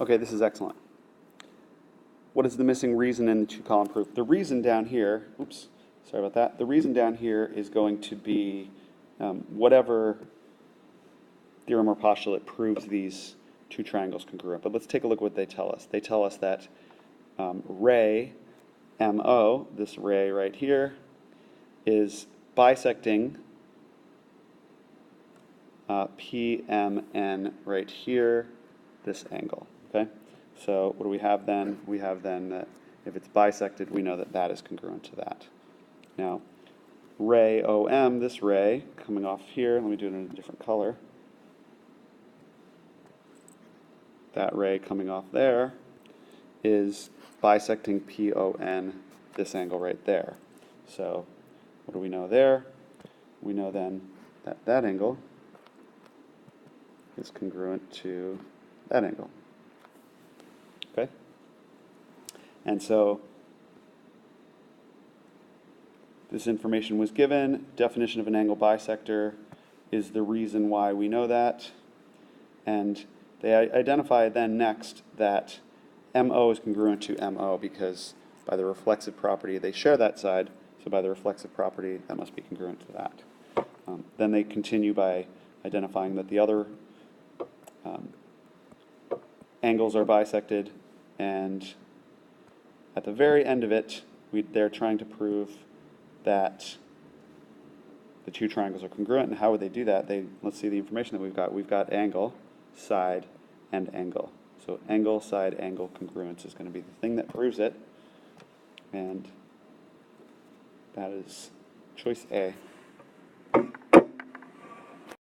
Okay, this is excellent. What is the missing reason in the two-column proof? The reason down here, oops, sorry about that. The reason down here is going to be whatever theorem or postulate proves these two triangles congruent. But let's take a look at what they tell us. They tell us that ray MO, this ray right here, is bisecting PMN right here, this angle. Okay? So what do we have then? We have then that if it's bisected, we know that that is congruent to that. Now, ray OM, this ray coming off here, let me do it in a different color. That ray coming off there is bisecting PON, this angle right there. So what do we know there? We know then that that angle is congruent to that angle. Okay? And so this information was given. Definition of an angle bisector is the reason why we know that. And they identify then next that MO is congruent to MO because by the reflexive property they share that side, so by the reflexive property that must be congruent to that. Then they continue by identifying that the other angles are bisected, and at the very end of it they're trying to prove that the two triangles are congruent. And how would they do that? Let's see the information that we've got. We've got angle, side, and angle. So angle, side, angle congruence is going to be the thing that proves it, and that is choice A.